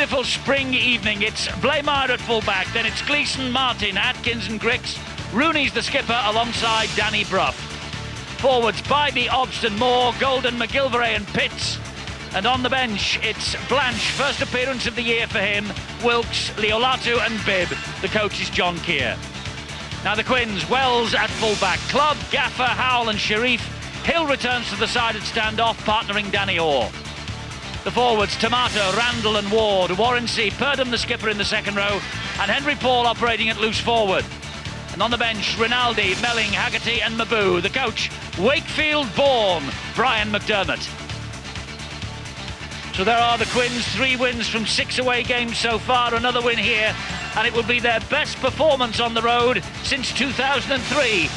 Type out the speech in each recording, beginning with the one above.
beautiful spring evening. It's Blaymire at full-back, then it's Gleeson, Martin, Atkins and Grix. Rooney's the skipper alongside Danny Brough. Forwards, Bybee, Obston, Moore, Golden, McGilvray and Pitts. And on the bench, it's Blanche, first appearance of the year for him, Wilkes, Leolatu and Bibb. The coach is John Keir. Now the Quins, Wells at full-back, Clubb, Gaffer, Howell and Sharif. Hill returns to the side at stand-off, partnering Danny Orr. The forwards, Tomato, Randall and Ward, Warrensey, Purdham the skipper in the second row, and Henry Paul operating at loose forward. And on the bench, Rinaldi, Melling, Haggerty and Maboo. The coach, Wakefield-born Brian McDermott. So there are the Quins, 3 wins from 6 away games so far, another win here, and it will be their best performance on the road since 2003,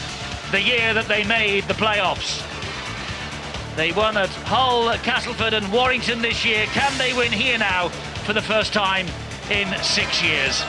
the year that they made the playoffs. They won at Hull, Castleford and Warrington this year. Can they win here now for the first time in 6 years?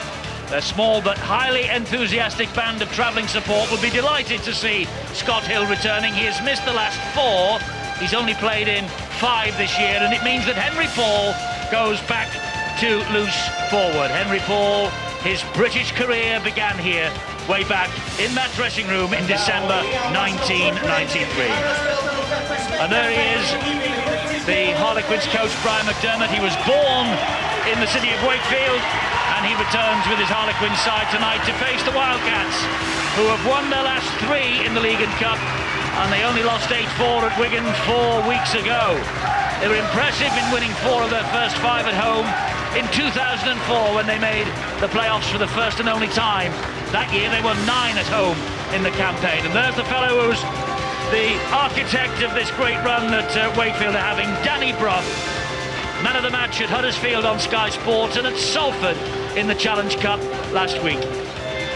A small but highly enthusiastic band of travelling support will be delighted to see Scott Hill returning. He has missed the last 4. He's only played in 5 this year, and it means that Henry Paul goes back to loose forward. Henry Paul, his British career began here way back in that dressing room in December 1993. And there he is, the Harlequins coach Brian McDermott. He was born in the city of Wakefield, and he returns with his Harlequins side tonight to face the Wildcats, who have won their last 3 in the League and Cup, and they only lost 8-4 at Wigan 4 weeks ago. They were impressive in winning 4 of their first 5 at home in 2004 when they made the playoffs for the first and only time. That year they won 9 at home in the campaign. And there's the fellow who's the architect of this great run that Wakefield are having, Danny Brough. Man of the match at Huddersfield on Sky Sports and at Salford in the Challenge Cup last week.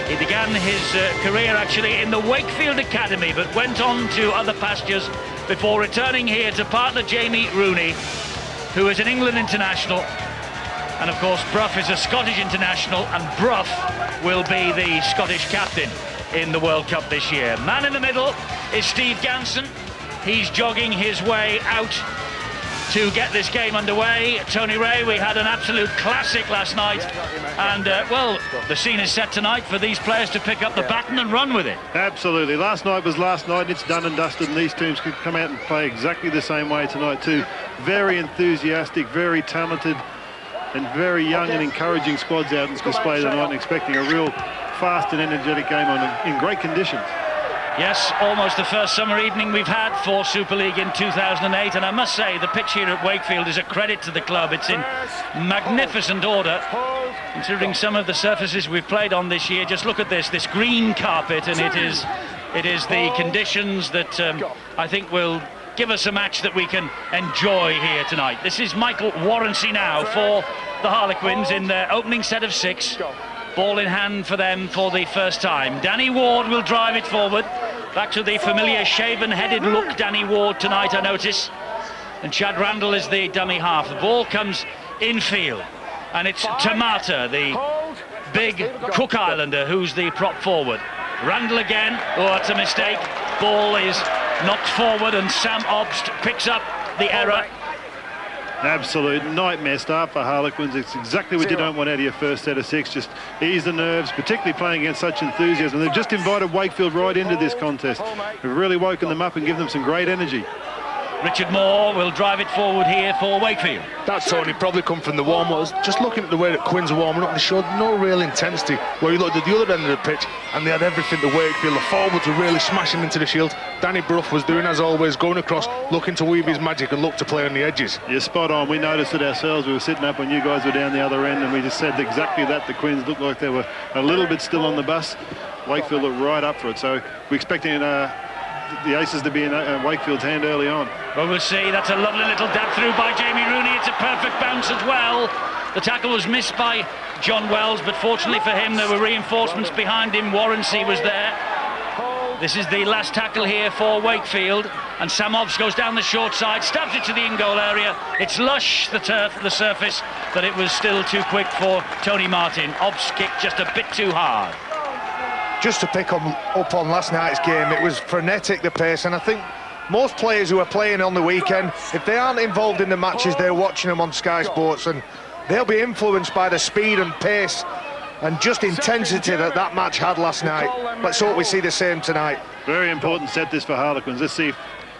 He began his career actually in the Wakefield Academy, but went on to other pastures before returning here to partner Jamie Rooney, who is an England international. And of course Brough is a Scottish international, and Brough will be the Scottish captain in the World Cup this year. Man in the middle is Steve Ganson. He's jogging his way out to get this game underway. Tony Ray, we had an absolute classic last night, and well, the scene is set tonight for these players to pick up the baton and run with it. Absolutely. Last night was last night. It's done and dusted, and these teams could come out and play exactly the same way tonight too. Very enthusiastic, very talented and very young and encouraging squads out on display tonight, and expecting a real fast and energetic game in great conditions. Yes, almost the first summer evening we've had for Super League in 2008, and I must say the pitch here at Wakefield is a credit to the club. It's in magnificent order, considering some of the surfaces we've played on this year. Just look at this green carpet, and it is the conditions that I think will give us a match that we can enjoy here tonight. This is Michael Warrensey now for the Harlequins in their opening set of 6. Ball in hand for them for the first time. Danny Ward will drive it forward. Back to the familiar shaven-headed look, Danny Ward tonight, I notice. And Chad Randall is the dummy half. The ball comes infield, and it's Tomato, the big Cook Islander, who's the prop forward. Randall again. Oh, it's a mistake. Ball is knocked forward, and Sam Obst picks up the error. An absolute nightmare start for Harlequins. It's exactly what you don't want out of your first set of 6. Just ease the nerves, particularly playing against such enthusiasm. They've just invited Wakefield right into this contest. They've really woken them up and given them some great energy. Richard Moore will drive it forward here for Wakefield. That's Tony, probably come from the warm-ups. Just looking at the way that Quins are warming up, they showed no real intensity. Where you looked at the other end of the pitch, and they had everything to Wakefield. The forwards were really smashing into the shield. Danny Brough was doing as always, going across, looking to weave his magic and look to play on the edges. You're spot on. We noticed it ourselves. We were sitting up when you guys were down the other end, and we just said exactly that. The Quins looked like they were a little bit still on the bus. Wakefield looked right up for it. So we're expecting the aces to be in Wakefield's hand early on. Well, we'll see. That's a lovely little dab through by Jamie Rooney. It's a perfect bounce as well. The tackle was missed by John Wells, but fortunately for him, there were reinforcements behind him. Warrensey was there. This is the last tackle here for Wakefield, and Sam Obst goes down the short side, stabs it to the in-goal area. It's lush, the turf, the surface, but it was still too quick for Tony Martin. Obst kicked just a bit too hard. Just to pick up on last night's game, it was frenetic, the pace, and I think most players who are playing on the weekend, if they aren't involved in the matches, they're watching them on Sky Sports, and they'll be influenced by the speed and pace and just intensity that match had last night. Let's hope we see the same tonight. Very important set this for Harlequins. Let's see if,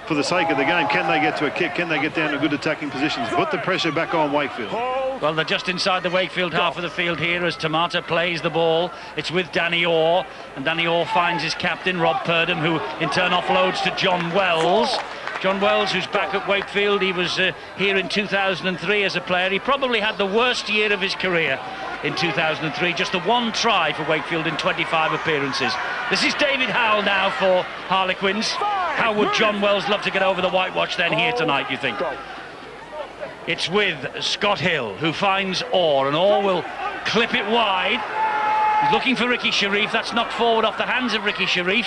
for the sake of the game, can they get to a kick? Can they get down to good attacking positions? Put the pressure back on Wakefield. Well, they're just inside the Wakefield half of the field here as Tomato plays the ball. It's with Danny Orr, and Danny Orr finds his captain, Rob Purdom, who in turn offloads to John Wells. John Wells, who's back at Wakefield. He was here in 2003 as a player. He probably had the worst year of his career in 2003. Just the one try for Wakefield in 25 appearances. This is David Howell now for Harlequins. How would John Wells love to get over the whitewash then here tonight, you think? It's with Scott Hill, who finds Orr, and Orr will clip it wide. He's looking for Ricky Sharif. That's knocked forward off the hands of Ricky Sharif.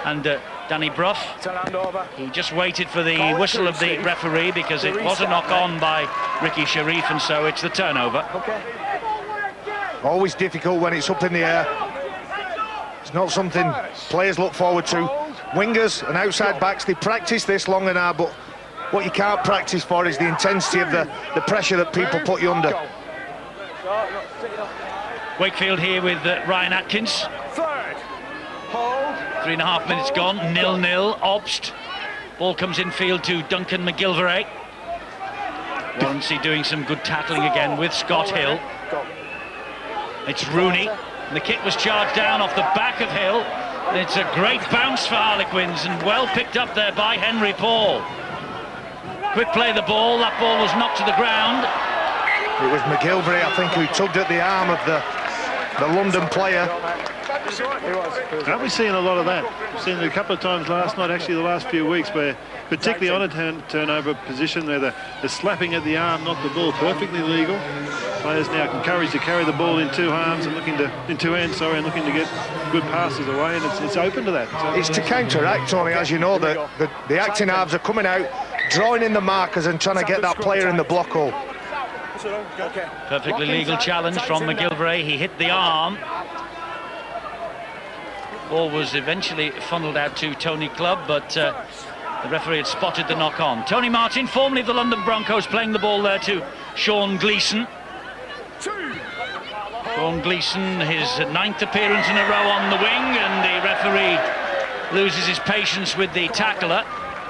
And Danny Brough, he just waited for the whistle of the referee because it was a knock-on by Ricky Sharif, and so it's the turnover. Always difficult when it's up in the air. It's not something players look forward to. Wingers and outside backs, they practice this long and hard, but what you can't practice for is the intensity of the pressure that people put you under. Wakefield here with Ryan Atkins. 3.5 minutes gone, 0-0, Obst. Ball comes infield to Duncan McGilvray. Warrency doing some good tackling again with Scott Hill. It's Rooney. And the kick was charged down off the back of Hill. And it's a great bounce for Harlequins and well picked up there by Henry Paul. Quick play the ball, that ball was knocked to the ground. It was McGilvray, I think, who tugged at the arm of the London player. Aren't we seeing a lot of that? We've seen it a couple of times last night, actually the last few weeks, where particularly on a turnover position where the slapping at the arm, not the ball, perfectly legal. Players now encouraged to carry the ball in two arms and looking to get good passes away, and it's open to that. So it's to counteract, Tony, as you know, the acting halves are coming out, drawing in the markers and trying to get that player in the block hole. Perfectly legal challenge from McGilvray. He hit the arm. Ball was eventually funneled out to Tony Clubb, but the referee had spotted the knock-on. Tony Martin, formerly of the London Broncos, playing the ball there to Sean Gleeson. Sean Gleeson, his 9th appearance in a row on the wing, and the referee loses his patience with the tackler,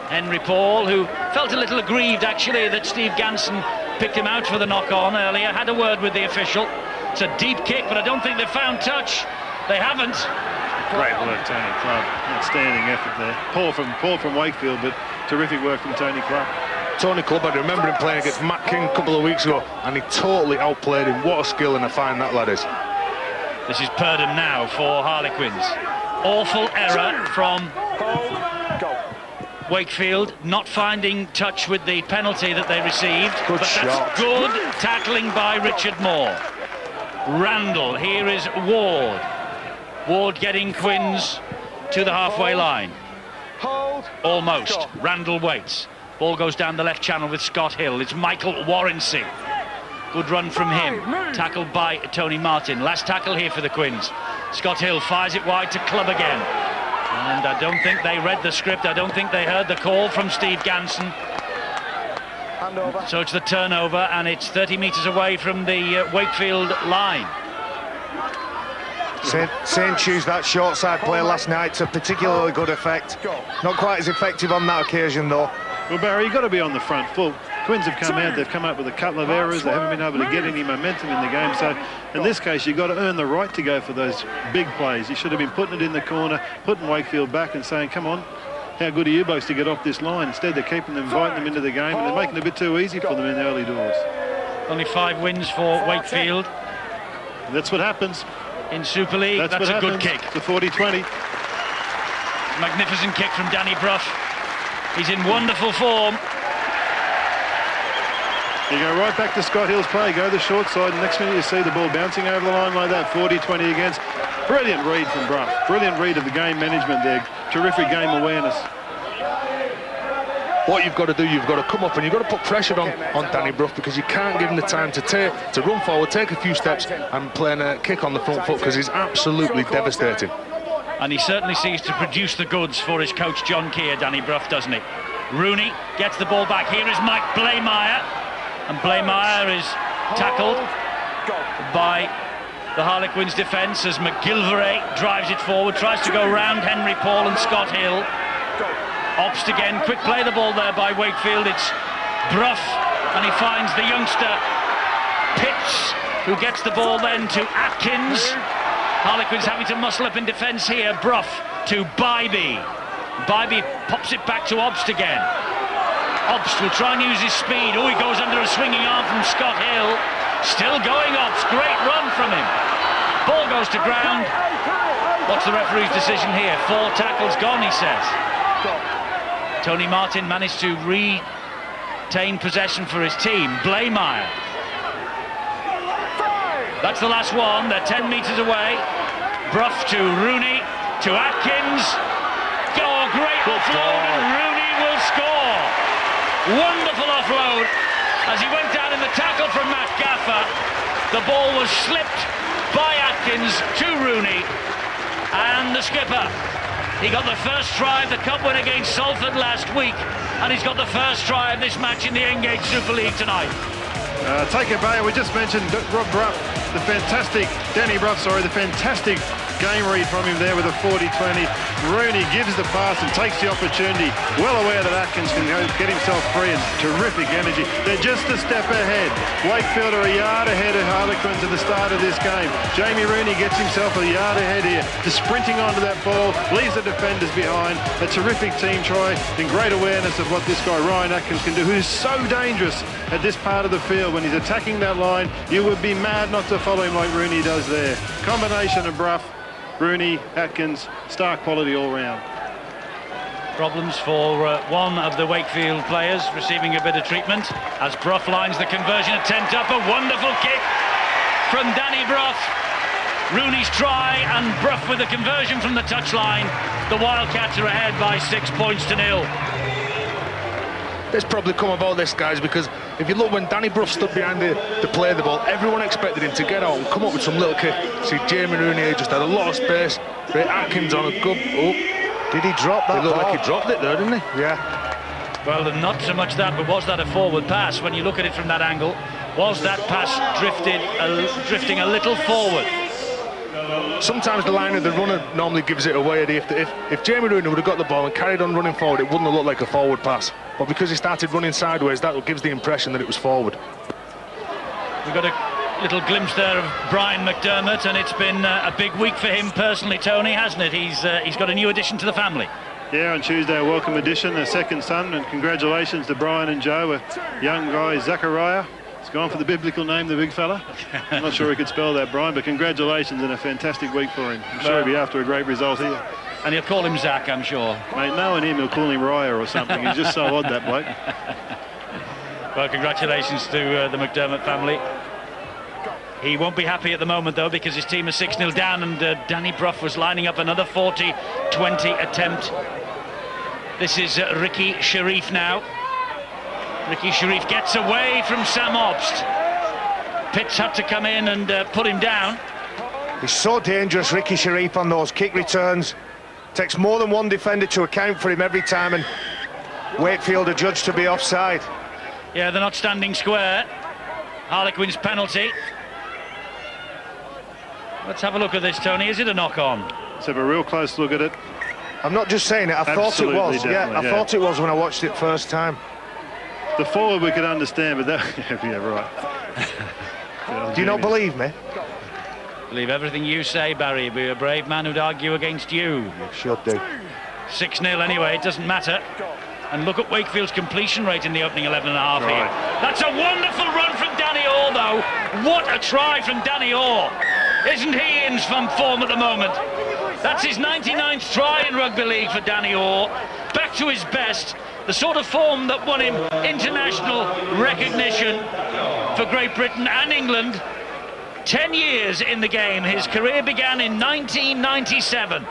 Henry Paul, who felt a little aggrieved, actually, that Steve Ganson picked him out for the knock-on earlier. Had a word with the official. It's a deep kick, but I don't think they've found touch. They haven't. Great work, Tony Clubb. Outstanding effort there. Poor from Wakefield, but terrific work from Tony Clubb. Tony Clubb, I remember him playing against Matt King a couple of weeks ago, and he totally outplayed him. What a skill and a find that lad is. This is Purdom now for Harlequins. Awful error from Wakefield, not finding touch with the penalty that they received. Good but shot. That's good tackling by Richard Moore. Randall, here is Ward. Ward getting Quins to the halfway line. Almost. Randall waits. Ball goes down the left channel with Scott Hill. It's Michael Warrency. Good run from him. Tackled by Tony Martin. Last tackle here for the Quins. Scott Hill fires it wide to Clubb again. And I don't think they read the script. I don't think they heard the call from Steve Ganson. So it's the turnover, and it's 30 metres away from the Wakefield line. Saints used that short side play last night to particularly good effect. Not quite as effective on that occasion, though. Well, Barry, you've got to be on the front foot. Quins have come out, they've come up with a couple of errors, they haven't been able to get any momentum in the game, so in this case you've got to earn the right to go for those big plays. You should have been putting it in the corner, putting Wakefield back and saying, come on, how good are you boys to get off this line? Instead they're keeping them, inviting them into the game, and they're making it a bit too easy for them in the early doors. Only 5 wins for Wakefield. That's what happens. In Super League, that's a good kick. The 40-20. Magnificent kick from Danny Brough. He's in wonderful form. You go right back to Scott Hill's play, go the short side, and next minute you see the ball bouncing over the line like that, 40-20 against. Brilliant read from Brough. Brilliant read of the game management there. Terrific game awareness. What you've got to do, you've got to come up and you've got to put pressure on Danny Brough, because you can't give him the time to run forward, take a few steps and play a kick on the front foot, because he's absolutely devastating. And he certainly seems to produce the goods for his coach John Keir, Danny Brough, doesn't he? Rooney gets the ball back. Here is Mike Blaymeyer. And Blaymeyer is tackled by the Harlequins defence as McGilvray drives it forward, tries to go round Henry Paul and Scott Hill. Obst again, quick play the ball there by Wakefield. It's Brough, and he finds the youngster Pitts, who gets the ball then to Atkins. Harlequins having to muscle up in defence here. Brough to Bybee. Bybee pops it back to Obst again. Obst will try and use his speed. Oh, he goes under a swinging arm from Scott Hill. Still going, Obst. Great run from him. Ball goes to ground. What's the referee's decision here? 4 tackles gone, he says. Tony Martin managed to retain possession for his team. Blaymeyer. That's the last one. They're 10 metres away. Brough to Rooney, to Atkins. Oh, great offload, and Rooney will score. Wonderful offload. As he went down in the tackle from Matt Gaffer, the ball was slipped by Atkins to Rooney. And the skipper, he got the first try of the Cup win against Salford last week, and he's got the first try of this match in the Engage Super League tonight. Take it back. We just mentioned Rob Brough, the fantastic game read from him there with a 40-20. Rooney gives the pass and takes the opportunity, well aware that Atkins can get himself free, and terrific energy. They're just a step ahead. Wakefield are a yard ahead of Harlequins at the start of this game. Jamie Rooney gets himself a yard ahead here, just sprinting onto that ball, leaves the defenders behind. A terrific team try and great awareness of what this guy Ryan Atkins can do, who's so dangerous at this part of the field. When he's attacking that line, you would be mad not to follow him like Rooney does there. Combination of Brough, Rooney, Atkins, star quality all round. Problems for one of the Wakefield players receiving a bit of treatment as Brough lines the conversion attempt up. A wonderful kick from Danny Brough. Rooney's try and Brough with the conversion from the touchline. The Wildcats are ahead by 6 points to 0. It's probably come about this, guys, because if you look, when Danny Brough stood behind the play of the ball, everyone expected him to get out and come up with some little kick. See, Jamie Rooney just had a lot of space. Great Atkins on a good... Oh, did he drop that? It looked like he dropped it there, didn't he? Yeah. Well, not so much that, but was that a forward pass? When you look at it from that angle, was that pass drifting a little forward? Sometimes the line of the runner normally gives it away. If Jamie Rooney would have got the ball and carried on running forward, it wouldn't have looked like a forward pass. But because he started running sideways, that gives the impression that it was forward. We've got a little glimpse there of Brian McDermott, and it's been a big week for him personally, Tony, hasn't it? He's got a new addition to the family. Yeah, on Tuesday, a welcome addition, a second son, and congratulations to Brian and Joe, a young guy, Zachariah. He's gone for the biblical name, the big fella. I'm not sure he could spell that, Brian, but congratulations and a fantastic week for him. I'm sure he'll be after a great result here. And he'll call him Zach, I'm sure. Mate, knowing him, he'll call him Raya or something. He's just so odd, that bloke. Well, congratulations to the McDermott family. He won't be happy at the moment, though, because his team is 6-0 down, and Danny Brough was lining up another 40-20 attempt. This is Ricky Sharif now. Ricky Sharif gets away from Sam Obst. Pitts had to come in and put him down. He's so dangerous, Ricky Sharif, on those kick returns. Takes more than one defender to account for him every time, and Wakefield are judged to be offside. Yeah, they're not standing square. Harlequins penalty. Let's have a look at this, Tony. Is it a knock-on? Let's have a real close look at it. I'm not just saying it, I thought it was. Yeah, I thought it was when I watched it first time. The forward we could understand, but that... yeah, right. Do you not believe me? Believe everything you say, Barry. Be a brave man who'd argue against you. You should do. 6-0 anyway, it doesn't matter. And look at Wakefield's completion rate in the opening 11 and a half here. That's a wonderful run from Danny Orr, though. What a try from Danny Orr. Isn't he in some form at the moment? That's his 99th try in rugby league for Danny Orr. Back to his best. The sort of form that won him international recognition for Great Britain and England. 10 years in the game. His career began in 1997.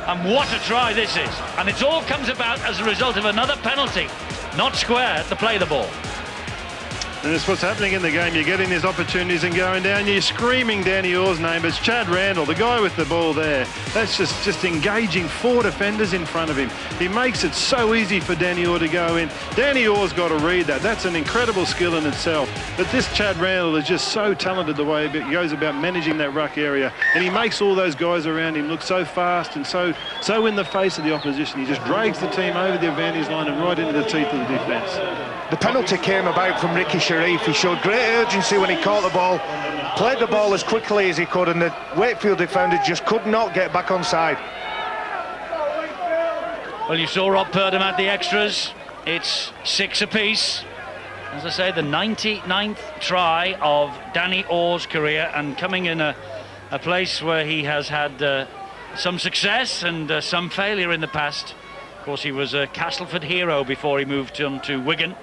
And what a try this is. And it all comes about as a result of another penalty. Not square to play the ball. And that's what's happening in the game. You're getting these opportunities and going down. You're screaming Danny Orr's name. It's Chad Randall, the guy with the ball there. That's just engaging 4 defenders in front of him. He makes it so easy for Danny Orr to go in. Danny Orr's got to read that. That's an incredible skill in itself. But this Chad Randall is just so talented the way he goes about managing that ruck area. And he makes all those guys around him look so fast and so in the face of the opposition. He just drags the team over the advantage line and right into the teeth of the defence. The penalty came about from Ricky Sharif. He showed great urgency when he caught the ball, played the ball as quickly as he could, and the Wakefield defender just could not get back onside. Well, you saw Rob Purdom at the extras. It's 6 apiece. As I say, the 99th try of Danny Orr's career, and coming in a place where he has had some success and some failure in the past. Of course, he was a Castleford hero before he moved on to Wigan.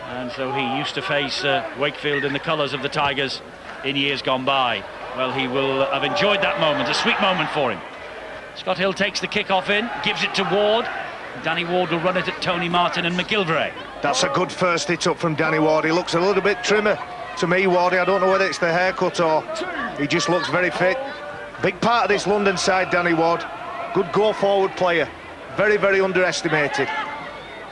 And so he used to face Wakefield in the colours of the Tigers in years gone by. Well, he will have enjoyed that moment, a sweet moment for him. Scott Hill takes the kick-off in, gives it to Ward. Danny Ward will run it at Tony Martin and McGilvray. That's a good first hit up from Danny Ward. He looks a little bit trimmer to me, Wardy. I don't know whether it's the haircut or he just looks very fit. Big part of this London side, Danny Ward. Good go-forward player. Very, very underestimated.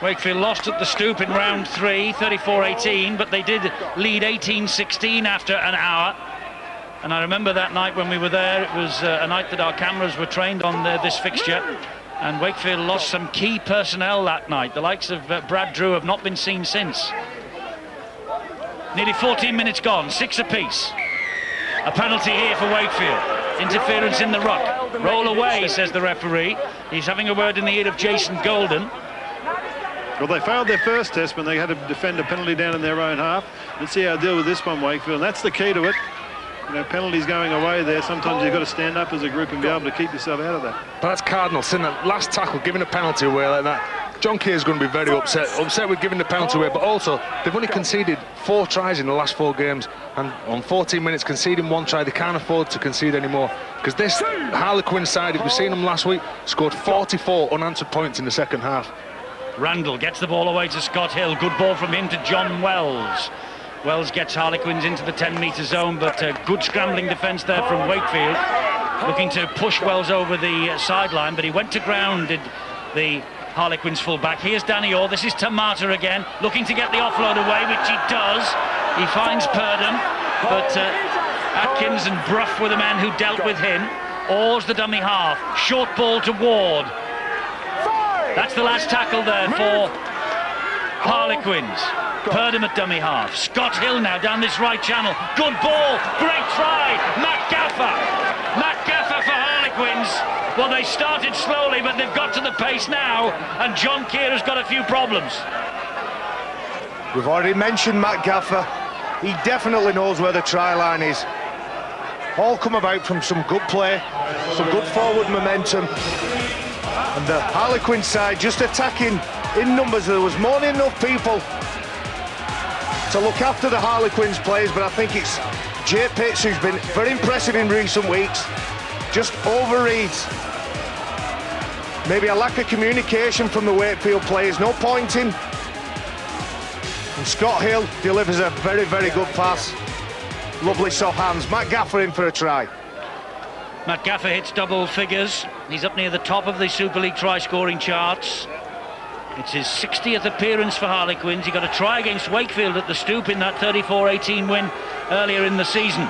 Wakefield lost at the Stoop in round 3, 34-18, but they did lead 18-16 after an hour. And I remember that night when we were there, it was a night that our cameras were trained on this fixture. And Wakefield lost some key personnel that night. The likes of Brad Drew have not been seen since. Nearly 14 minutes gone, 6 apiece. A penalty here for Wakefield. Interference in the ruck. Roll away, says the referee. He's having a word in the ear of Jason Golden. Well, they failed their first test when they had to defend a penalty down in their own half. Let's see how they deal with this one, Wakefield. And that's the key to it. You know, penalties going away there. Sometimes you've got to stand up as a group and be able to keep yourself out of that. But that's cardinal sin. That last tackle, giving a penalty away like that. John Kay is going to be very upset with giving the penalty away, but also they've only conceded 4 tries in the last 4 games, and on 14 minutes conceding 1 try, they can't afford to concede anymore, because this Harlequin side, if we've seen them last week, scored 44 unanswered points in the second half. Randall gets the ball away to Scott Hill. Good ball from him to John Wells. Wells gets Harlequins into the 10-metre zone, but good scrambling defence there from Wakefield, looking to push Wells over the sideline, but he went to ground, did the Harlequins full-back. Here's Danny Orr. This is Tamata again, looking to get the offload away, which he does. He finds Purdom, but Atkins and Brough were the men who dealt with him. Orr's the dummy half. Short ball to Ward. That's the last tackle there for Harlequins. Purdom at dummy half. Scott Hill now down this right channel. Good ball. Great try. Matt Gaffer. Matt Gaffer for Harlequins. Well, they started slowly, but they've got to the pace now, and John Keir has got a few problems. We've already mentioned Matt Gaffer. He definitely knows where the try line is. All come about from some good play, some good forward momentum. And the Harlequin side just attacking in numbers. There was more than enough people to look after the Harlequins players, but I think it's Jay Pitts who's been very impressive in recent weeks. Just overreads. Maybe a lack of communication from the Wakefield players, no pointing. And Scott Hill delivers a very, very good pass. Lovely soft hands. Matt Gaffer in for a try. Matt Gaffer hits double figures. He's up near the top of the Super League try-scoring charts. It's his 60th appearance for Harlequins. He got a try against Wakefield at the Stoop in that 34-18 win earlier in the season.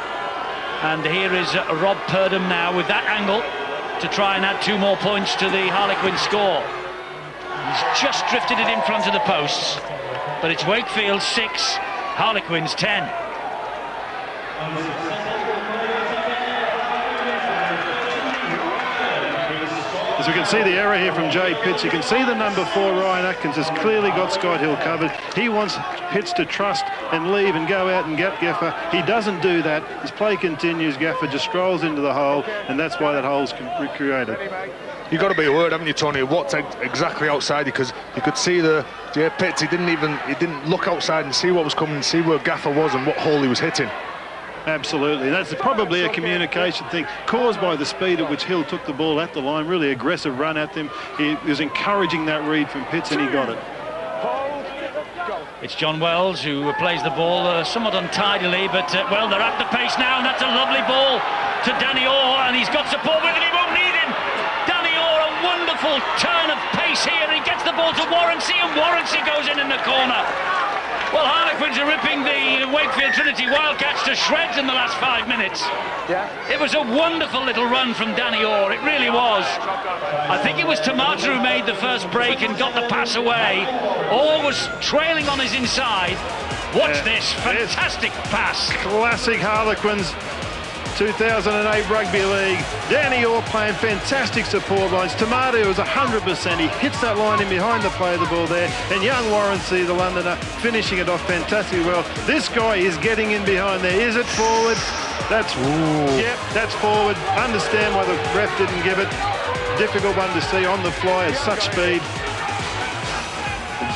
And here is Rob Purdom now with that angle to try and add 2 more points to the Harlequin score. He's just drifted it in front of the posts, but it's Wakefield 6, Harlequins 10. As we can see the error here from Jay Pitts, you can see the number 4, Ryan Atkins, has clearly got Scott Hill covered. He wants Pitts to trust and leave and go out and get Gaffer. He doesn't do that. His play continues. Gaffer just strolls into the hole, and that's why that hole's created. You've got to be aware, haven't you, Tony, what's exactly outside, because you could see the Jay Pitts, he didn't look outside and see what was coming, see where Gaffer was and what hole he was hitting. Absolutely. That's probably a communication thing caused by the speed at which Hill took the ball at the line. Really aggressive run at them. He was encouraging that read from Pitts, and he got it. It's John Wells who plays the ball somewhat untidily, but well, they're at the pace now, and that's a lovely ball to Danny Orr, and he's got support with it, he won't need him. Danny Orr, a wonderful turn of pace here, he gets the ball to Warrancy, and Warrancy goes in the corner. Well, Harlequins are ripping the Wakefield Trinity Wildcats to shreds in the last 5 minutes. Yeah. It was a wonderful little run from Danny Orr, it really was. I think it was Tamata who made the first break and got the pass away. Orr was trailing on his inside. Watch this fantastic pass. Classic Harlequins. 2008 Rugby League. Danny Orr playing fantastic support lines. Tamata was 100%. He hits that line in behind the play of the ball there. And young Warrancy, the Londoner, finishing it off fantastically well. This guy is getting in behind there. Is it forward? That's, yep, that's forward. Understand why the ref didn't give it. Difficult one to see on the fly at such speed.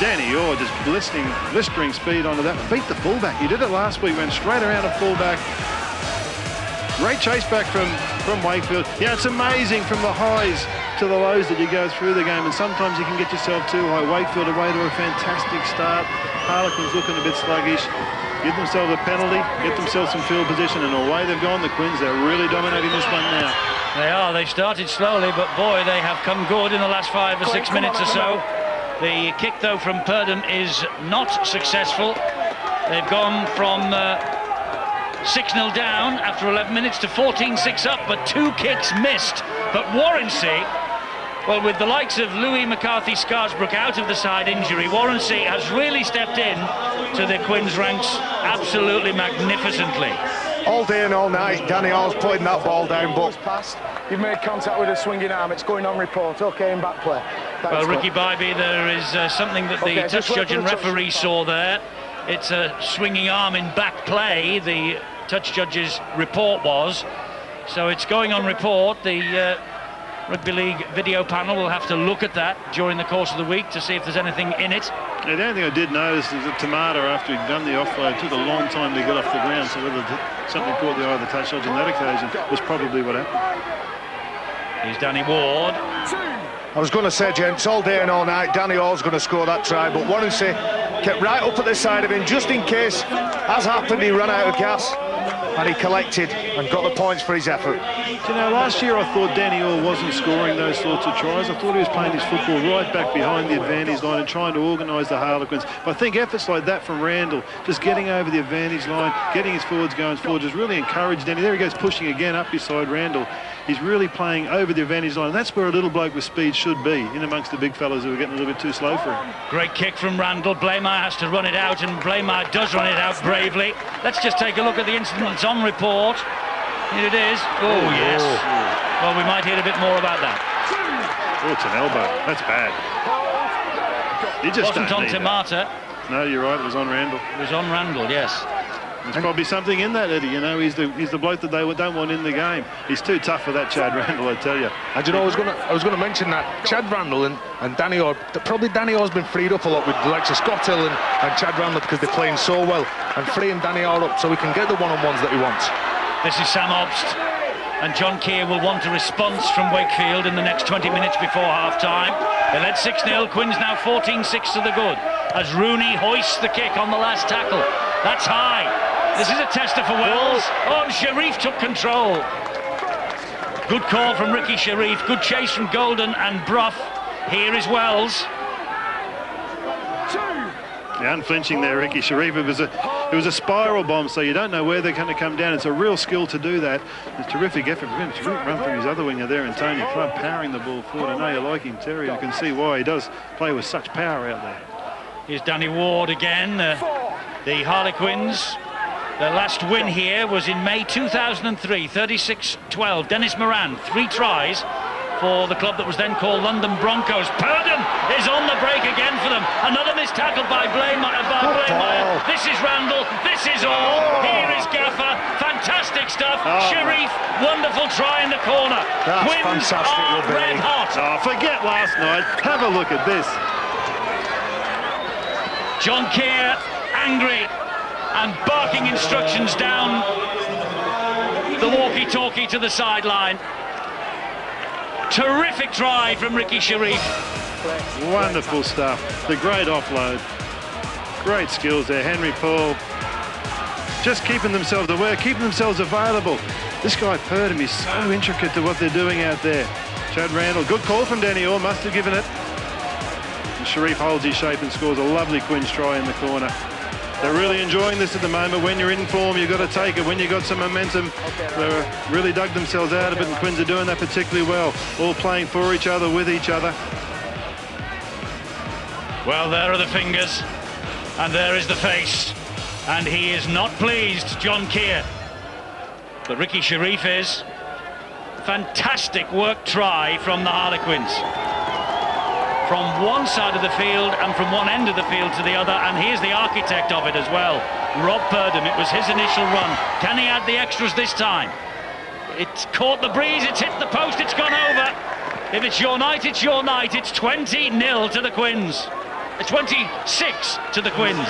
Danny Orr just blistering speed onto that. Beat the fullback. He did it last week. Went straight around a fullback. Great chase back from Wakefield. Yeah, it's amazing from the highs to the lows that you go through the game, and sometimes you can get yourself too high. Wakefield away to a fantastic start. Harlequins looking a bit sluggish. Give themselves a penalty, get themselves some field position, and away they've gone. The Quins, they're really dominating this one now. They are. They started slowly, but boy, they have come good in the last 5 or 6 minutes or so. The kick, though, from Purdon is not successful. They've gone from 6-0 down after 11 minutes to 14-6 up, but 2 kicks missed. But Warrancy, well, with the likes of Louis McCarthy-Scarsbrook out of the side injury, Warrancy has really stepped in to the Quins ranks absolutely magnificently. All day and all night, Danny Orr's putting that ball down, but Past. You've made contact with a swinging arm. It's going on report. Okay, in back play. Thanks, well, Ricky Bybee, there is something that the touch judge and referee saw there. It's a swinging arm in back play, the touch judge's report was. So it's going on report. The Rugby League video panel will have to look at that during the course of the week to see if there's anything in it. Now, the only thing I did notice is that Tamata, after he'd done the offload, took a long time to get off the ground, so whether something caught the eye of the touch judge on that occasion was probably what happened. Here's Danny Ward. I was going to say, gents, all day and all night, Danny Orr's going to score that try, but Warrancy kept right up at the side of him, just in case, as happened, he ran out of gas, and he collected and got the points for his effort. You know, last year I thought Danny Orr wasn't scoring those sorts of tries. I thought he was playing his football right back behind the advantage line and trying to organise the Harlequins. But I think efforts like that from Randall, just getting over the advantage line, getting his forwards going forward, just really encouraged Danny. There he goes, pushing again up beside Randall. He's really playing over the advantage line, and that's where a little bloke with speed should be, in amongst the big fellas who are getting a little bit too slow for him. Great kick from Randall. Blaymire has to run it out, and Blaymire does run it out bravely. Let's just take a look at the incident that's on report. Here it is. Oh, yes. Well, we might hear a bit more about that. Oh, it's an elbow. That's bad. He just wasn't on Tamata. No, you're right. It was on Randall. It was on Randall, yes. There's probably something in that, Eddie. You know, he's the bloke that they don't want in the game. He's too tough for that Chad Randall, I tell you. And you know, I was going to mention that Chad Randall and Danny Orr. Probably Danny Orr's been freed up a lot with the likes of Scott Hill and Chad Randall because they're playing so well, and freeing Danny Orr up so he can get the one-on-ones that he wants. This is Sam Obst, and John Keir will want a response from Wakefield in the next 20 minutes before half-time. They led 6-0. Quins now 14-6 to the good as Rooney hoists the kick on the last tackle. That's high. This is a tester for Wells. Oh, and Sharif took control. Good call from Ricky Sharif. Good chase from Golden and Brough. Here is Wells. Yeah, unflinching there, Ricky Sharif. It was a spiral bomb, so you don't know where they're going to come down. It's a real skill to do that. A terrific effort. We're going to run from his other winger there, and Tony Clubb powering the ball forward. I know you like him, Terry. You can see why he does play with such power out there. Here's Danny Ward again. The Harlequins. Their last win here was in May 2003, 36-12. Dennis Moran, 3 tries for the club that was then called London Broncos. Purdon is on the break again for them. Another missed tackle by Blaymire. This is Randall. This is all. Here is Gaffer. Fantastic stuff. Sharif, wonderful try in the corner. That's Quins fantastic, are red hot. Oh, forget last night. Have a look at this. John Keir, angry and barking instructions down the walkie-talkie to the sideline. Terrific try from Ricky Sharif. Wonderful stuff. The great offload. Great skills there. Henry Paul just keeping themselves aware, keeping themselves available. This guy Purdom is so intricate to what they're doing out there. Chad Randall, good call from Danny Orr, must have given it. And Sharif holds his shape and scores a lovely Quins try in the corner. They're really enjoying this at the moment. When you're in form, you've got to take it. When you've got some momentum, they've really dug themselves out of it, and Quins are doing that particularly well. All playing for each other, with each other. Well, there are the fingers, and there is the face, and he is not pleased, John Keir. But Ricky Sharif is. Fantastic work try from the Harlequins. From one side of the field and from one end of the field to the other, and here's the architect of it as well, Rob Purdom. It was his initial run. Can he add the extras this time? It's caught the breeze, it's hit the post, it's gone over. If it's your night, it's your night. It's 20-0 to the Quins. It's 26 to the Quins.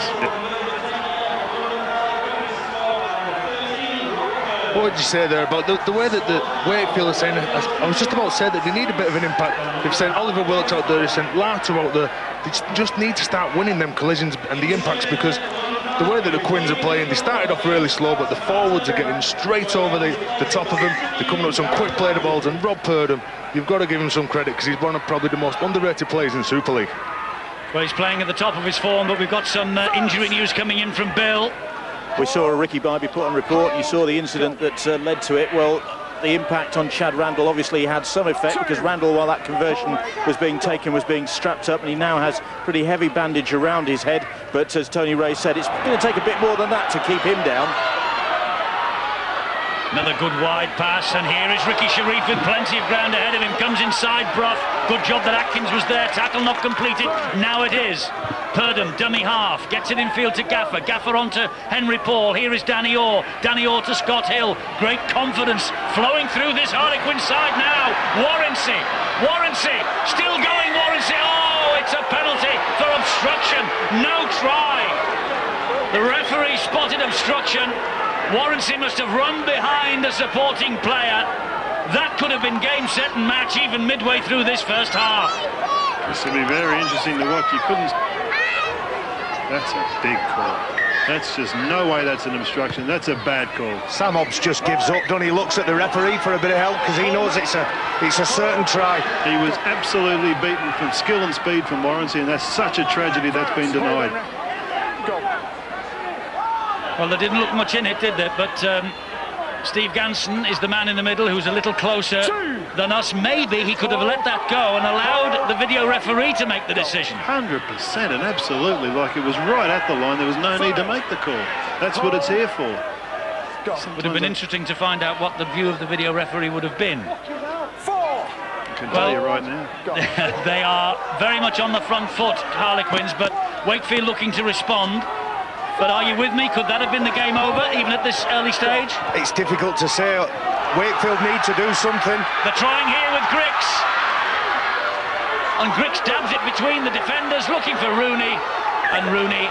What did you say there about the way that the Wakefield are saying? I was just about to say that they need a bit of an impact. They've sent Oliver Wilkes out there, they've sent Larter out there. They just need to start winning them collisions and the impacts, because the way that the Quins are playing, they started off really slow, but the forwards are getting straight over the top of them. They're coming up with some quick play the balls, and Rob Purdom, you've got to give him some credit, because he's one of probably the most underrated players in Super League. Well, he's playing at the top of his form, but we've got some injury news coming in from Bill. We saw a Ricky Bybee put on report. You saw the incident that led to it. Well, the impact on Chad Randall obviously had some effect, because Randall, while that conversion was being taken, was being strapped up, and he now has pretty heavy bandage around his head. But as Tony Ray said, it's going to take a bit more than that to keep him down. Another good wide pass, and here is Ricky Sharif with plenty of ground ahead of him. Comes inside Brough. Good job that Atkins was there. Tackle not completed. Now it is. Purdom, dummy half, gets it in field to Gaffer. Gaffer onto Henry Paul. Here is Danny Orr. Danny Orr to Scott Hill. Great confidence flowing through this Harlequin side now. Warrency. Still going, Warrency. Oh, it's a penalty for obstruction. No try. The referee spotted obstruction. Warrency must have run behind a supporting player. That could have been game, set and match even midway through this first half. This will be very interesting to watch. You couldn't... That's a big call. That's just no way that's an obstruction. That's a bad call. Sam Hobbs just gives up, doesn't he? Looks at the referee for a bit of help, because he knows it's a certain try. He was absolutely beaten from skill and speed from Warrency, and that's such a tragedy that's been denied. Well, there didn't look much in it, did there? But Steve Ganson is the man in the middle who's a little closer than us. Maybe he could have let that go and allowed the video referee to make the decision. 100% and absolutely, like it was right at the line. There was no need to make the call. That's what it's here for. It would have been interesting to find out what the view of the video referee would have been. I can tell you right now. They are very much on the front foot, Harlequins, but Wakefield looking to respond. But are you with me? Could that have been the game over, even at this early stage? It's difficult to say. Wakefield need to do something. They're trying here with Grix. And Grix dabs it between the defenders, looking for Rooney. And Rooney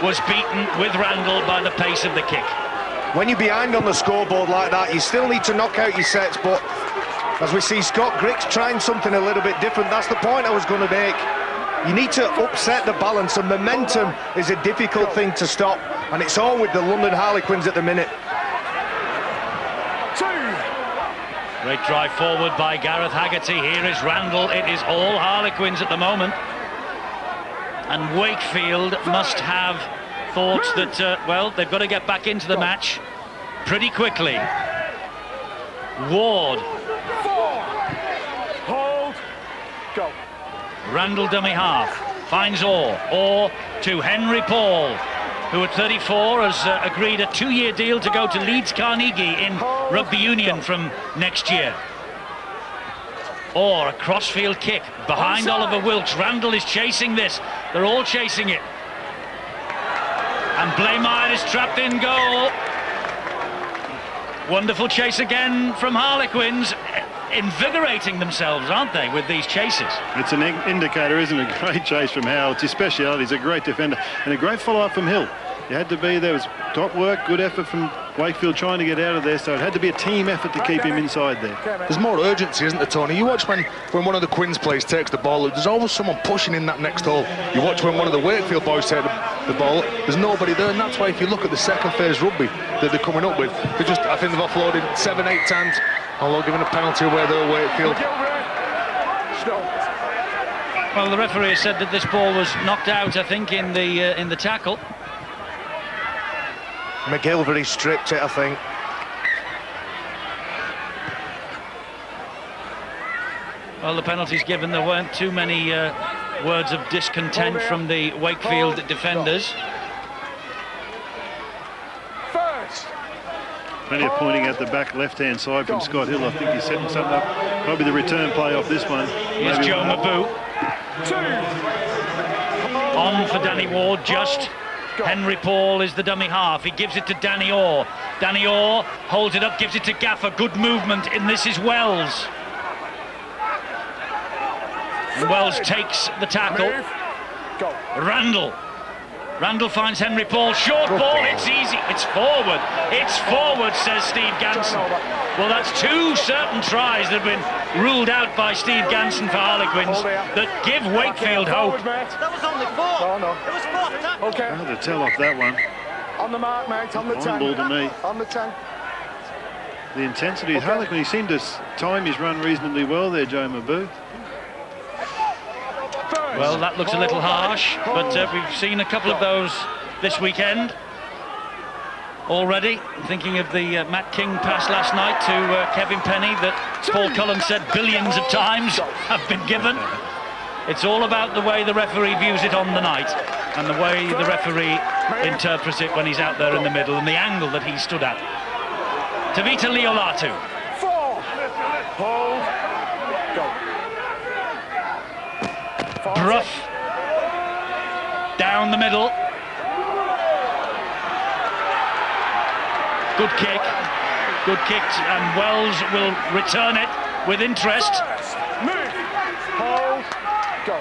was beaten with Randall by the pace of the kick. When you're behind on the scoreboard like that, you still need to knock out your sets, but as we see Scott Grix trying something a little bit different, that's the point I was going to make. You need to upset the balance, and momentum is a difficult thing to stop, and it's all with the London Harlequins at the minute. Great drive forward by Gareth Haggerty. Here is Randall. It is all Harlequins at the moment. And Wakefield must have thought that, well, they've got to get back into the match pretty quickly. Ward. Hold. Go. Randall dummy half, finds Orr. Orr to Henry Paul, who at 34 has agreed a 2-year deal to go to Leeds Carnegie in rugby union from next year. Orr, a crossfield kick behind Oliver Wilkes. Randall is chasing this. They're all chasing it. And Blaymeyer is trapped in goal. Wonderful chase again from Harlequins. Invigorating themselves, aren't they, with these chases? It's an indicator, isn't it? Great chase from Howell. It's his speciality. He's a great defender and a great follow-up from Hill. You had to be there. Was top work, good effort from Wakefield trying to get out of there, so it had to be a team effort to keep him inside there. There's more urgency, isn't there, Tony? You watch when one of the Quins players takes the ball, there's always someone pushing in that next hole. You watch when one of the Wakefield boys take the the ball. There's nobody there, and that's why if you look at the second phase rugby that they're coming up with, they just, I think they've offloaded 7-8 times, although giving a penalty away there at Wakefield. Well, the referee said that this ball was knocked out, I think, in the tackle. McGilvery stripped it, I think. Well, the penalties given, there weren't too many words of discontent from the Wakefield defenders. Plenty of pointing at the back left-hand side from Scott Hill. I think he's setting something up. Probably the return play off this one. Here's Joe Mabou. On for Danny Ward, just. Henry Paul is the dummy half. He gives it to Danny Orr. Danny Orr holds it up, gives it to Gaffer. Good movement in this is Wells. And Wells takes the tackle. Randall finds Henry Paul. Short ball, it's easy. It's forward. It's forward, says Steve Ganson. Well, that's two certain tries that have been ruled out by Steve Ganson for Harlequins that give Wakefield hope. That was only 4. No. It was 4. Okay. Hard to tell off that one. On the mark, mate. On the 10. Ball to me. On the 10. The intensity of Harlequin, he seemed to time his run reasonably well there, Joe Mabou. Well, that looks a little harsh, but we've seen a couple of those this weekend already. Thinking of the Matt King pass last night to Kevin Penny that Paul Cullen said billions of times have been given. It's all about the way the referee views it on the night and the way the referee interprets it when he's out there in the middle and the angle that he stood at. Tavita Liolatu. 4. Hold. Go. Bruff down the middle. Good kick, and Wells will return it with interest. Move. Hold. Go.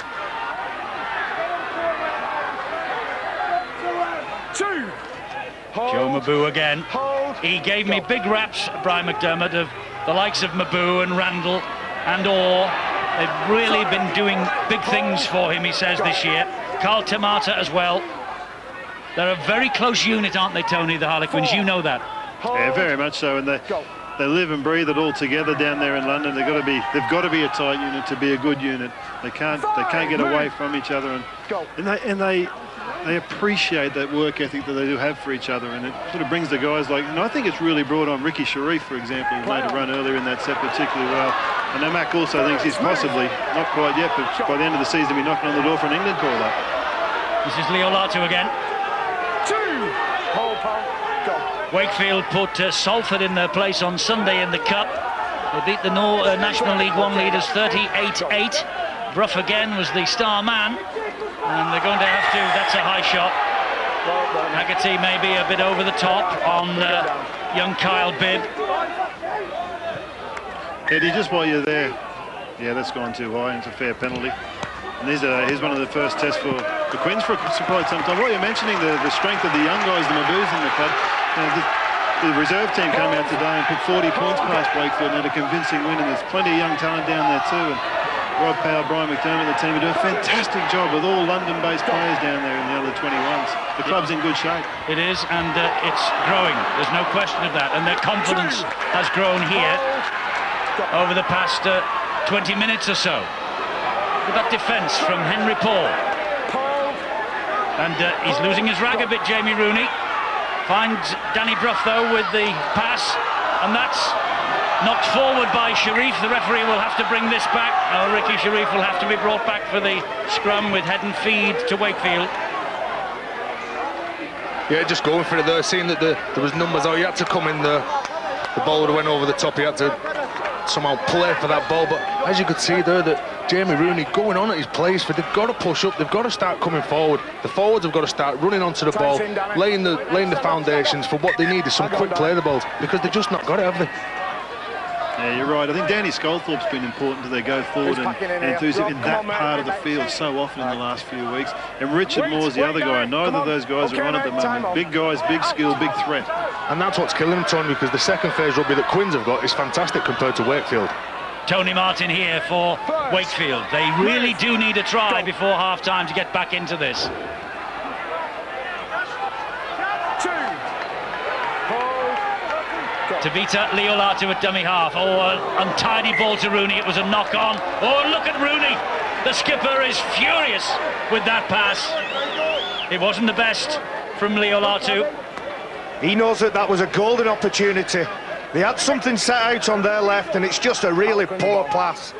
2. Hold. Joe Mabou again. Hold. He gave me big raps, Brian McDermott, of the likes of Mabou and Randall and Orr. They've really been doing big things for him, he says, this year. Carl Tamata as well. They're a very close unit, aren't they, Tony, the Harlequins? You know that. Yeah, very much so, and they live and breathe it all together down there in London. They've got to be a tight unit to be a good unit. They can't get away from each other, and they appreciate that work ethic that they do have for each other, and it sort of brings the guys like, and I think it's really brought on Ricky Sharif, for example, who made a run earlier in that set particularly well. I know Mac also thinks he's possibly, not quite yet, but by the end of the season be knocking on the door for an England call-up. This is Liolatu again. 2. Hold, Paul. Go. Wakefield put Salford in their place on Sunday in the Cup. They beat the National League One leaders 38-8. Bruff again was the star man. And they're going to have to, that's a high shot. Haggerty may be a bit over the top on young Kyle Bibb. Eddie, just while you're there, yeah, that's gone too high, and it's a fair penalty. And here's one of the first tests for the Quins for quite some time. What you're mentioning, the strength of the young guys, the Maboos in the club. The reserve team came out today and put 40 points past Wakefield and had a convincing win, and there's plenty of young talent down there too. And Rob Powell, Brian McDermott, the team do a fantastic job with all London-based players down there in the other 21s. The club's in good shape. It is, and it's growing. There's no question of that. And their confidence has grown here over the past 20 minutes or so. Look at that defence from Henry Paul. And he's losing his rag a bit, Jamie Rooney. Finds Danny Bruff, though, with the pass. And that's knocked forward by Sharif. The referee will have to bring this back. Ricky Sharif will have to be brought back for the scrum with head and feed to Wakefield. Yeah, just going for it there, seeing that there was numbers. Oh, he had to come in there. The ball would have went over the top. He had to somehow play for that ball. But as you could see there, that Jamie Rooney going on at his place, they've got to push up. They've got to start coming forward. The forwards have got to start running onto the ball, laying the foundations for what they need is some quick play the balls, because they've just not got it, have they? Yeah, you're right. I think Danny Sculthorpe's been important to their go forward and enthusiasm in that part of the field so often in the last few weeks. And Richard Moore's the other guy. Neither of those guys are on at the moment. Big guys, big skill, big threat. And that's what's killing them, Tony, because the second phase rugby that Quins have got is fantastic compared to Wakefield. Tony Martin here for Wakefield. They really do need a try before half-time to get back into this. Tavita Liolatu at dummy half. Oh, an untidy ball to Rooney. It was a knock on. Oh, look at Rooney. The skipper is furious with that pass. It wasn't the best from Liolatu. He knows that that was a golden opportunity. They had something set out on their left, and it's just a really poor pass.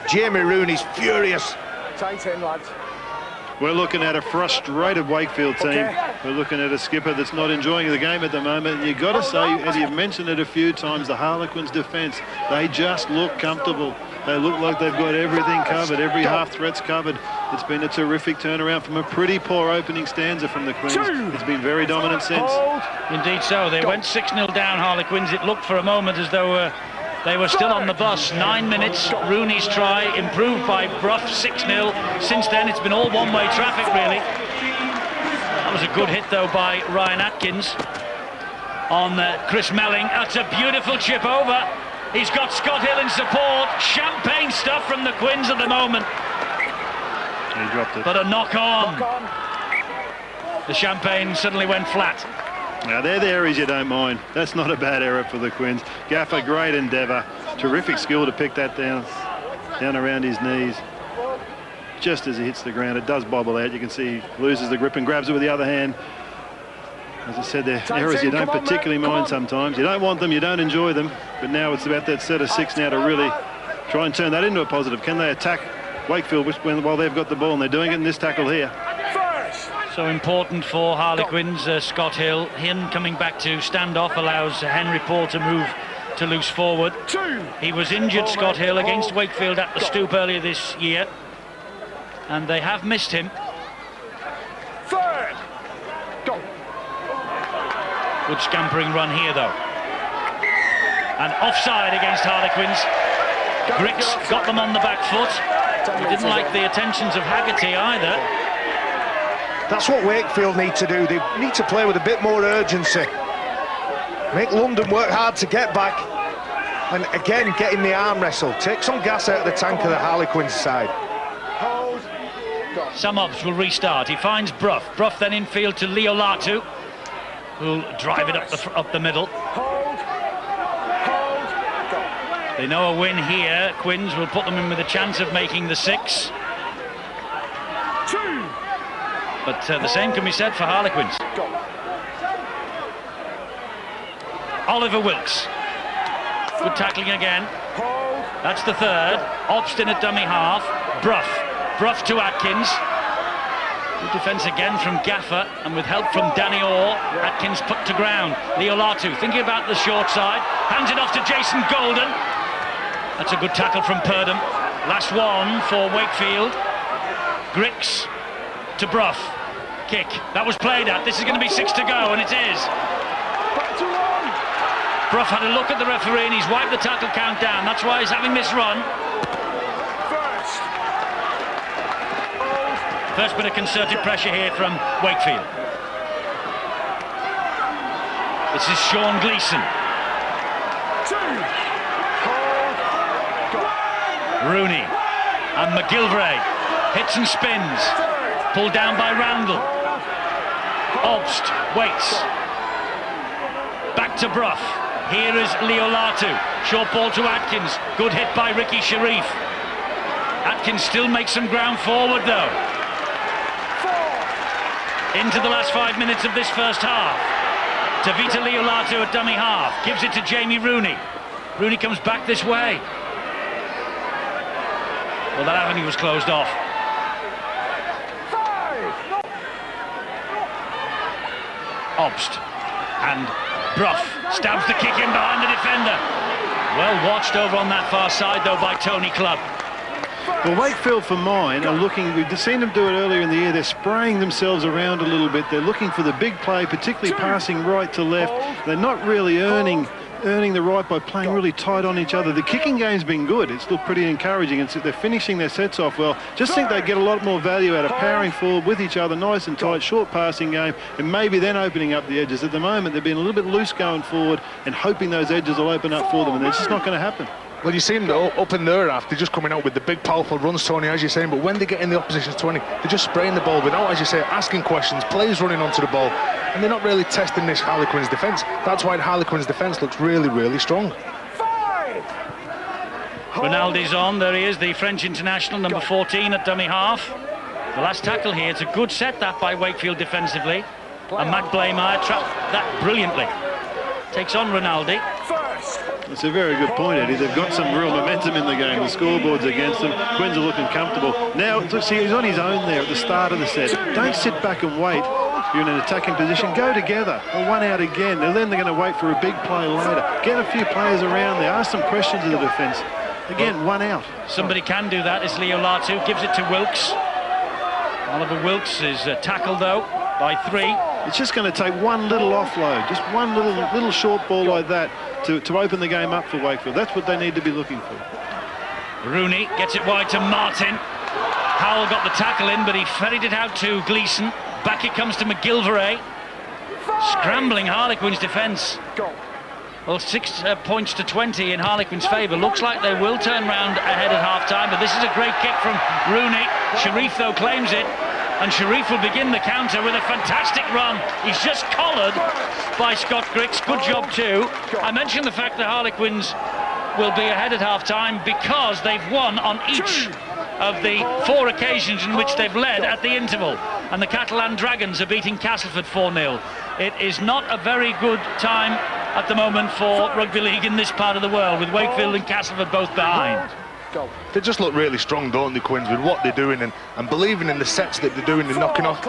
Jamie Rooney's furious. Tight in, lads. We're looking at a frustrated Wakefield team. We're looking at a skipper that's not enjoying the game at the moment. You've got to say, as you've mentioned it a few times, the Harlequins' defence, they just look comfortable. They look like they've got everything covered, every half threat's covered. It's been a terrific turnaround from a pretty poor opening stanza from the Queens. It's been very dominant since. Indeed so. They went 6-0 down, Harlequins. It looked for a moment as though they were still on the bus. 9 minutes, Rooney's try, improved by Brough, 6-0. Since then, it's been all one-way traffic, really. That was a good hit, though, by Ryan Atkins on Chris Melling. That's a beautiful chip over. He's got Scott Hill in support. Champagne stuff from the Quins at the moment. He dropped it. But a knock-on. The champagne suddenly went flat. Now, they're the areas you don't mind. That's not a bad error for the Quins. Gaffer, great endeavour. Terrific skill to pick that down around his knees. Just as he hits the ground, it does bobble out. You can see he loses the grip and grabs it with the other hand. As I said, they're errors you don't particularly mind sometimes. You don't want them, you don't enjoy them. But now it's about that set of 6 now to really try and turn that into a positive. Can they attack Wakefield while they've got the ball? And they're doing it in this tackle here. So important for Harlequins, Scott Hill. Him coming back to standoff allows Henry Paul to move to loose forward. He was injured, Scott Hill, against Wakefield at the Stoop earlier this year. And they have missed him. Good scampering run here, though. And offside against Harlequins. Grix got them on the back foot. He didn't like the attentions of Haggerty either. That's what Wakefield need to do. They need to play with a bit more urgency. Make London work hard to get back. And again, get in the arm wrestle. Take some gas out of the tank of the Harlequins side. Samobs will restart. He finds Brough. Brough then infield to Liolatu, who'll drive it up the middle. They know a win here. Quins will put them in with a chance of making the 6. But the same can be said for Harlequins. Oliver Wilkes. Good tackling again. That's the third. Obstin at dummy half. Brough. Brough to Atkins. Good defence again from Gaffer, and with help from Danny Orr, Atkins put to ground. Liolatu thinking about the short side. Hands it off to Jason Golden. That's a good tackle from Purdom. Last one for Wakefield. Grix to Brough. Kick. That was played at. This is going to be 6 to go, and it is. Brough had a look at the referee and he's wiped the tackle count down. That's why he's having this run. First bit of concerted pressure here from Wakefield. This is Sean Gleeson. Rooney and McGilvray. Hits and spins. Pulled down by Randall. Obst waits. Back to Brough. Here is Liolatu. Short ball to Atkins. Good hit by Ricky Sharif. Atkins still makes some ground forward though. Into the last 5 minutes of this first half. Tavita Liolatu at dummy half. Gives it to Jamie Rooney. Rooney comes back this way. Well, that avenue was closed off. Obst and Brough stabs the kick in behind the defender. Well watched over on that far side though by Tony Clubb. Well, Wakefield for mine are looking, we've seen them do it earlier in the year, they're spraying themselves around a little bit. They're looking for the big play, particularly passing right to left. They're not really earning the right by playing really tight on each other. The kicking game's been good. It's looked pretty encouraging, and so they're finishing their sets off well. Just think they get a lot more value out of powering forward with each other, nice and tight, short passing game, and maybe then opening up the edges. At the moment, they've been a little bit loose going forward and hoping those edges will open up for them, and it's just not going to happen. Well, you see them up in their half, they're just coming out with the big, powerful runs, Tony, as you're saying, but when they get in the opposition's 20, they're just spraying the ball without, as you say, asking questions, players running onto the ball. and they're not really testing this Harlequins defence. That's why Harlequins defence looks really, really strong. Rinaldi's on, there he is, the French international, number 14 at dummy half. The last tackle here, it's a good set that by Wakefield defensively. And Matt Blaymeyer trapped that brilliantly. Takes on Rinaldi. It's a very good point, Eddie. They've got some real momentum in the game. The scoreboard's against them. Quins are looking comfortable. Now, see, he's on his own there at the start of the set. Don't sit back and wait. You're in an attacking position. Go together. And one out again. And then they're going to wait for a big play later. Get a few players around there. Ask some questions of the defence. Again, one out. Somebody can do that. It's Leo Latu. Gives it to Wilkes. Oliver Wilkes is tackled, though, by 3. It's just going to take one little offload, just one little short ball like that to open the game up for Wakefield. That's what they need to be looking for. Rooney gets it wide to Martin. Howell got the tackle in, but he ferried it out to Gleeson. Back it comes to McGilvray. Scrambling Harlequins defence. Well, 6 points to 20 in Harlequins' favour. Looks like they will turn round ahead at half-time, but this is a great kick from Rooney. Sharif, though, claims it, and Sharif will begin the counter with a fantastic run. He's just collared by Scott Griggs. Good job, too. I mentioned the fact that Harlequins will be ahead at half-time because they've won on each of the 4 occasions in which they've led at the interval. And the Catalan Dragons are beating Castleford 4-0. It is not a very good time at the moment for rugby league in this part of the world, with Wakefield and Castleford both behind. They just look really strong, don't they, Quins, with what they're doing and believing in the sets that they're doing and knocking off.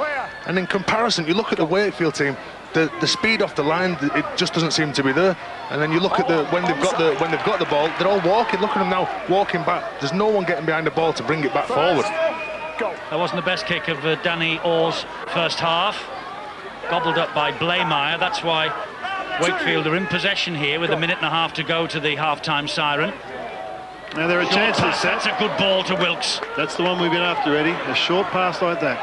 And in comparison, you look at the Wakefield team, the speed off the line, it just doesn't seem to be there. And then you look at when they've got the ball, they're all walking. Look at them now, walking back. There's no one getting behind the ball to bring it back forward. That wasn't the best kick of Danny Orr's first half. Gobbled up by Blaymeyer. That's why Wakefield are in possession here with a minute and a half to go to the half-time siren. Now there are chances. That's a good ball to Wilkes. That's the one we've been after, Eddie. A short pass like that.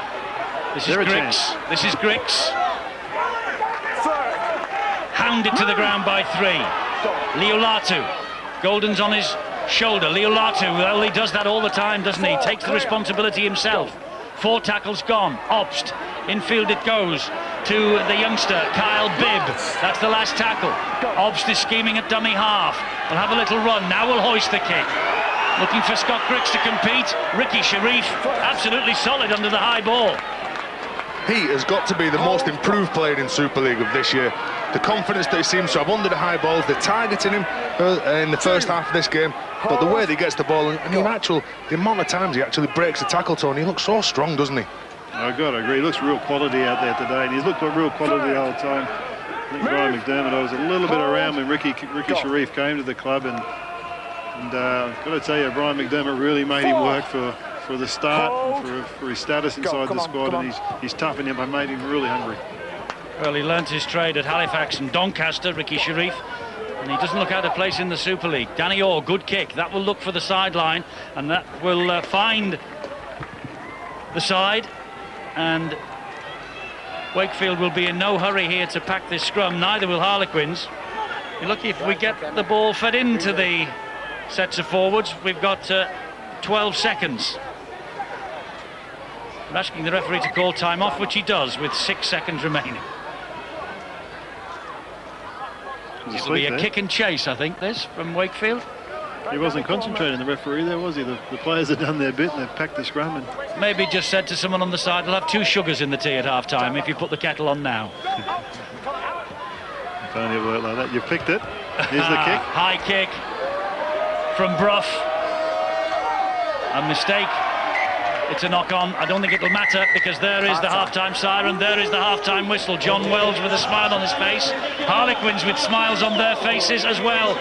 This is Griggs. This is Griggs. Hounded to the ground by 3. Leo Latu. Golden's on his shoulder. Leo Latu, well, he does that all the time, doesn't he? Takes the responsibility himself. 4 tackles gone. Obst. Infield it goes to the youngster, Kyle Bibb. That's the last tackle. Obst is scheming at dummy half. We'll have a little run. Now we'll hoist the kick. Looking for Scott Griggs to compete. Ricky Sharif, absolutely solid under the high ball. He has got to be the most improved player in Super League of this year. The confidence that he seems to have under the high balls, they're targeting him in the first half of this game, but the way that he gets the ball, and the amount of times he actually breaks the tackle, Tony, he looks so strong, doesn't he? Oh, God, I agree. He looks real quality out there today, and he's looked like real quality the whole time. I think Brian McDermott, I was a little bit around when Ricky Sharif came to the club, and I've got to tell you, Brian McDermott really made him work for the start, and for his status inside the squad, and he's toughened him and made him really hungry. Well, he learnt his trade at Halifax and Doncaster, Ricky Sharif, and he doesn't look out of place in the Super League. Danny Orr, good kick. That will look for the sideline, and that will find the side, and Wakefield will be in no hurry here to pack this scrum. Neither will Harlequins. You're lucky if we get the ball fed into the sets of forwards. We've got 12 seconds. We're asking the referee to call time off, which he does with 6 seconds remaining. It'll be a kick and chase, I think, this, from Wakefield. He wasn't concentrating, the referee there, was he? The players have done their bit and they've packed the scrum. And maybe just said to someone on the side, we'll have 2 sugars in the tea at half-time if you put the kettle on now. If only it worked like that. You picked it. Here's the kick. High kick from Brough. A mistake. It's a knock-on. I don't think it'll matter because there is the half-time siren. There is the half-time whistle. John Wells with a smile on his face. Harlequins with smiles on their faces as well.